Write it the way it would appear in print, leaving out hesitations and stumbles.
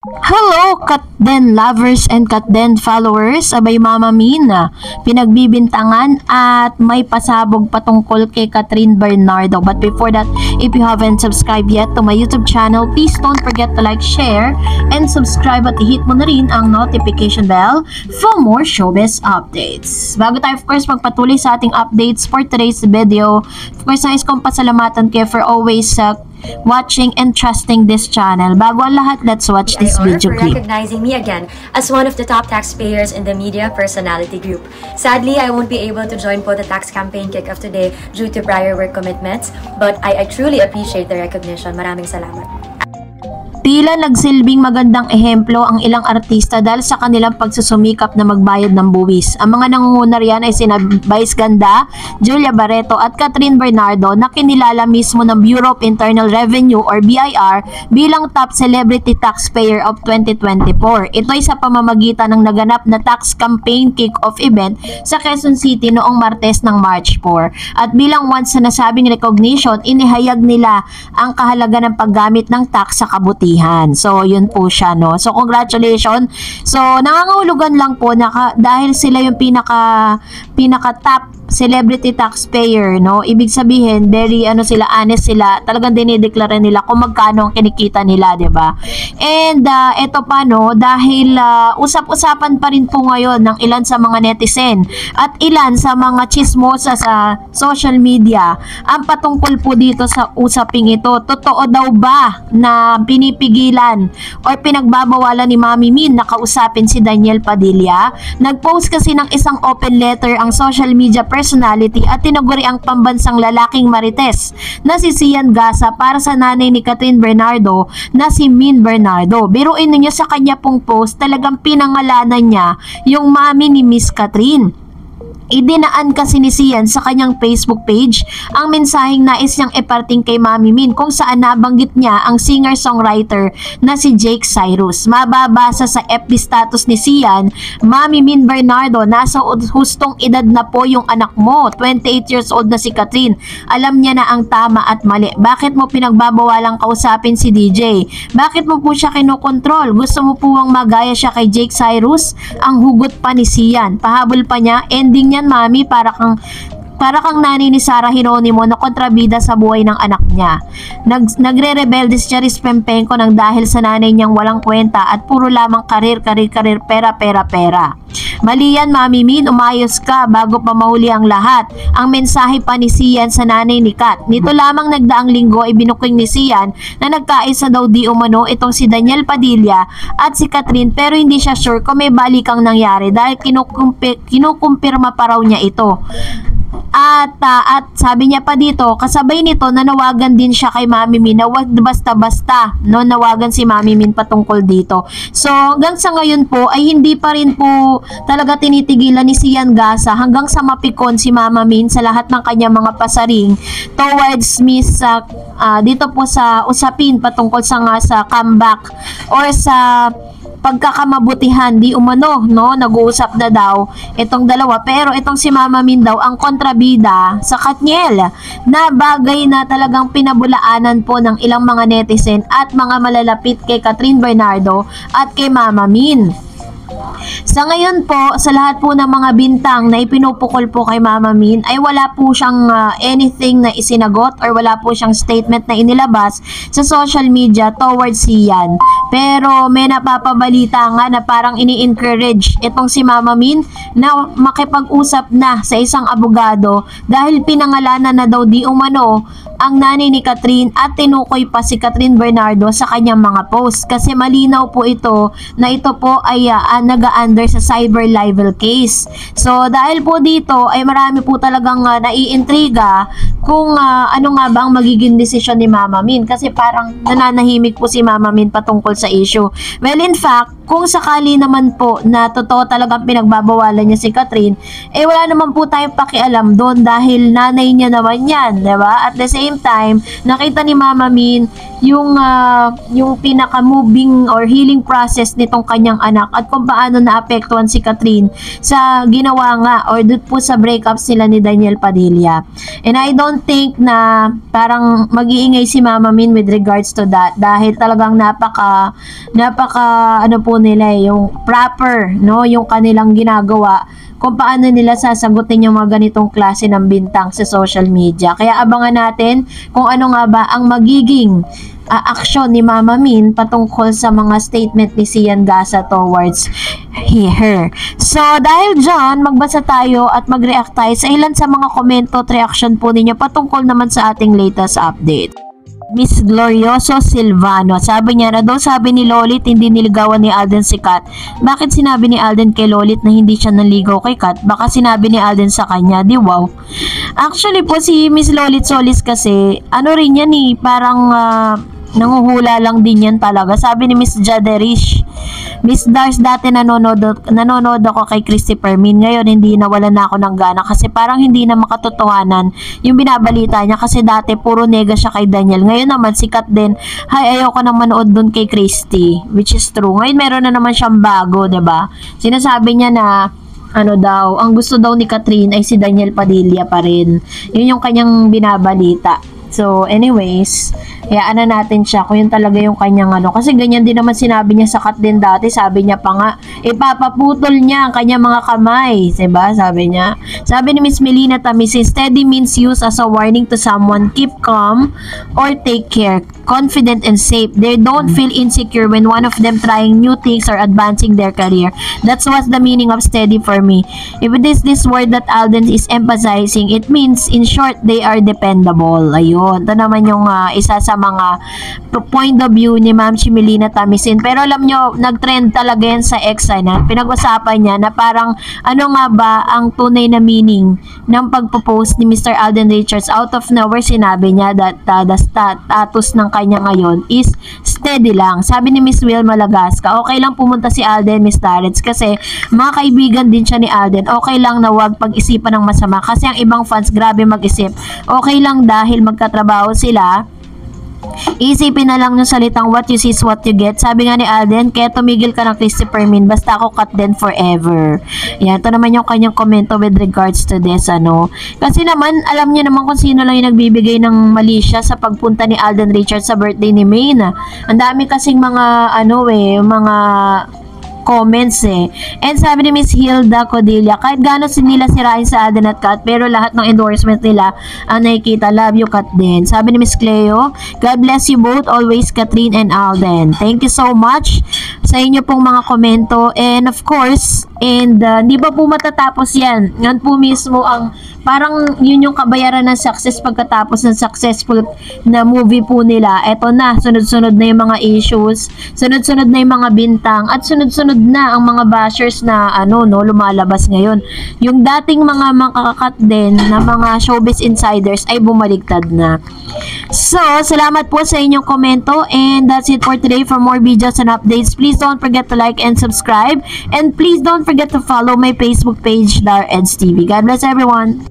Hello, Katden lovers and Katden followers. Abay Mama Mina, pinagbibintangan at may pasabog patungkol kay Catherine Bernardo. But before that, if you haven't subscribed yet to my YouTube channel, please don't forget to like, share, and subscribe at i-hit mo na rin ang notification bell for more showbiz updates. Bago tayo of course magpatuloy sa ating updates for today's video, of course nais kong pasalamatan kayo for always watching and trusting this channel. Bago ang lahat, let's watch this video for clip. recognizing me again as one of the top taxpayers in the media personality group. Sadly, I won't be able to join po the tax campaign kick-off today due to prior work commitments, but I truly appreciate the recognition. Maraming salamat. Tila nagsilbing magandang ehemplo ang ilang artista dahil sa kanilang pagsusumikap na magbayad ng buwis. Ang mga nangunguna riyan ay sina Vice Ganda, Julia Barreto at Catherine Bernardo na kinilala mismo ng Bureau of Internal Revenue or BIR bilang top celebrity taxpayer of 2024. Ito ay sa pamamagitan ng naganap na tax campaign kick-off event sa Quezon City noong Martes ng March 4. At bilang once na nasabing recognition, inihayag nila ang kahalaga ng paggamit ng tax sa kabutihan. So, yun po siya, no? So, congratulations. So, nangangahulugan lang po dahil sila yung pinaka top celebrity taxpayer, no? Ibig sabihin, very sila, honest sila. Talagang dinideklara nila kung magkano ang kinikita nila, 'di ba? And eto pa, no, dahil usap-usapan pa rin po ngayon ng ilan sa mga netizen at ilan sa mga chismosa sa social media ang patungkol po dito sa usaping ito. Totoo daw ba na pinipigilan or pinagbabawalan ni Mami Min na kausapin si Daniel Padilla? Nag-post kasi ng isang open letter ang social media personality at tinaguri ang pambansang lalaking marites na si Sian Gasa para sa nanay ni Catherine Bernardo na si Min Bernardo. Biruin ninyo sa kanya pong post, talagang pinangalanan niya yung mami ni Miss Catherine. Idinaan kasi ni Sian sa kanyang Facebook page ang mensaheng nais niyang iparting kay Mami Min kung saan nabanggit niya ang singer-songwriter na si Jake Cyrus. Mababasa sa FB status ni Sian, Mami Min Bernardo, nasa hustong edad na po yung anak mo, 28 years old na si Catherine. Alam niya na ang tama at mali. Bakit mo pinagbabawalang kausapin si DJ? Bakit mo po siya kinokontrol? Gusto mo po bang magaya siya kay Jake Cyrus? Ang hugot pa ni Sian. Pahabol pa niya, ending niyan Mami, para kang nanay ni Sarah Geronimo na kontrabida sa buhay ng anak niya. Nagre-rebelde si Charis Pempenko nang dahil sa nanay niyang walang kwenta at puro lamang karir, pera. Mali yan, Mami Min, umayos ka bago pa mahuli ang lahat. Ang mensahe pa ni Sian sa nanay ni Kat. Nito lamang nagdaang linggo ay binuking ni Sian na nagkaisa daw di umano itong si Daniel Padilla at si Catherine, pero hindi siya sure kung may balikang nangyari dahil kinukumpirma pa raw niya ito. At sabi niya pa dito, kasabay nito nanawagan din siya kay Mami Min na wag basta-basta, no, nawagan si Mami Min patungkol dito. So hanggang sa ngayon po ay hindi pa rin po talaga tinitigilan ni Sian Gasa hanggang sa mapikon si Mama Min sa lahat ng kanyang mga pasaring towards Miss dito po sa usapin patungkol sa comeback or sa pagkakamabutihan di umano, no, nag-uusap na daw itong dalawa, pero itong si Mama Min daw ang kontrabida sa Katniel na bagay na talagang pinabulaanan po ng ilang mga netizen at mga malalapit kay Catherine Bernardo at kay Mama Min. Sa ngayon po, sa lahat po ng mga bintang na ipinupukol po kay Mama Min ay wala po siyang anything na isinagot or wala po siyang statement na inilabas sa social media towards Sian. Pero may napapabalita nga na parang ini-encourage itong si Mama Min na makipag-usap na sa isang abogado dahil pinangalanan na daw di umano ang nanay ni Catherine at tinukoy pa si Catherine Bernardo sa kanyang mga post kasi malinaw po ito na ito po ay naga-under sa cyber libel case. So dahil po dito ay marami po talagang naiintriga kung ano nga ba ang magiging desisyon ni Mama Min kasi parang nananahimik po si Mama Min patungkol sa issue. Well, in fact, kung sakali naman po na totoo talagang pinagbabawalan niya si Catherine, eh wala naman po tayong pakialam doon dahil nanay niya naman yan, diba? At the same time, nakita ni Mama Min yung pinaka-moving or healing process nitong kanyang anak at kung paano naapektuhan si Catherine sa ginawa nga or doon po sa breakups nila ni Daniel Padilla. And I don't don't think na parang mag-iingay si Mama Min with regards to that dahil talagang napaka ano po nila yung proper, no, yung kanilang ginagawa kung paano nila sasagutin yung mga ganitong klase ng bintang sa social media. Kaya abangan natin kung ano nga ba ang magiging aksyon ni Mama Min patungkol sa mga statement ni Sian Gasa towards her. So, dahil dyan, magbasa tayo at mag-react tayo sa ilan sa mga komento at reaction po ninyo patungkol naman sa ating latest update. Miss Glorioso Silvano, sabi niya na daw sabi ni Lolit hindi niligawan ni Alden si Kat. Bakit sinabi ni Alden kay Lolit na hindi siya nanligaw kay Kat? Baka sinabi ni Alden sa kanya, di wow. Actually po si Miss Lolit Solis kasi, ano rin yan parang nanguhula lang din yan talaga. Sabi ni Miss Jaderish, Miss Dars, dati nanonood ako kay Christopher Min. Ngayon, hindi nawalan na ako ng gana kasi parang hindi na makatotohanan yung binabalita niya kasi dati puro nega siya kay Daniel. Ngayon naman, sikat din. Hay, ayoko nang manood dun kay Christy, which is true. Ngayon, meron na naman siyang bago, diba? Sinasabi niya na ano daw, ang gusto daw ni Catherine ay si Daniel Padilla pa rin. Yun yung kanyang binabalita. So, anyways, hayaan na natin siya kung yun talaga yung kanyang ano. Kasi ganyan din naman sinabi niya sa Kat din dati. Sabi niya pa nga, ipapaputol niya ang kanyang mga kamay. Diba? Sabi niya. Sabi ni Miss Melina Tamis, steady means used as a warning to someone. Keep calm or take care. Confident and safe. They don't feel insecure when one of them trying new things or advancing their career. That's what's the meaning of steady for me. If it is this word that Alden is emphasizing, it means, in short, they are dependable. Ayun. Ito naman yung isa sa mga point of view ni Ma'am Melina Tamisin. Pero alam nyo, nag-trend talaga yan sa X na pinag-usapan niya na parang ano nga ba ang tunay na meaning ng pagpo-post ni Mr. Alden Richards. Out of nowhere, sinabi niya that the status ng kanya ngayon is steady lang. Sabi ni Miss Will Malagasca, okay lang pumunta si Alden, Miss Tarets, kasi mga kaibigan din siya ni Alden. Okay lang na wag pag-isipan ng masama kasi ang ibang fans grabe mag-isip. Okay lang dahil magkatrabaho sila. Isipin na lang yung salitang what you see is what you get. Sabi nga ni Alden, kaya tumigil ka ng Christopher Min, basta ako Kat din forever. Yan, ito naman yung kanyang komento with regards to this, ano. Kasi naman, alam niyo naman kung sino lang yung nagbibigay ng mali siya sa pagpunta ni Alden Richards sa birthday ni Maine. Ang dami kasing mga, mga comments And sabi ni Miss Hilda Codilla, kahit gano'n nila sirain sa Alden at Kat, pero lahat ng endorsement nila ang nakikita, love you Kat din. Sabi ni Miss Cleo, God bless you both, always Catherine and Alden. Thank you so much sa inyo pong mga komento. And of course, hindi ba po matatapos yan? Yan po mismo ang parang yun yung kabayaran ng success pagkatapos ng successful na movie po nila. Eto na, sunod-sunod na yung mga issues, sunod-sunod na yung mga bintang, at sunod-sunod na ang mga bashers na lumalabas ngayon. Yung dating mga makakakat din na mga showbiz insiders ay bumaligtad na. So, salamat po sa inyong komento, and that's it for today. For more videos and updates, please don't forget to like and subscribe, and please don't forget to follow my Facebook page, Dar Eds TV. God bless everyone.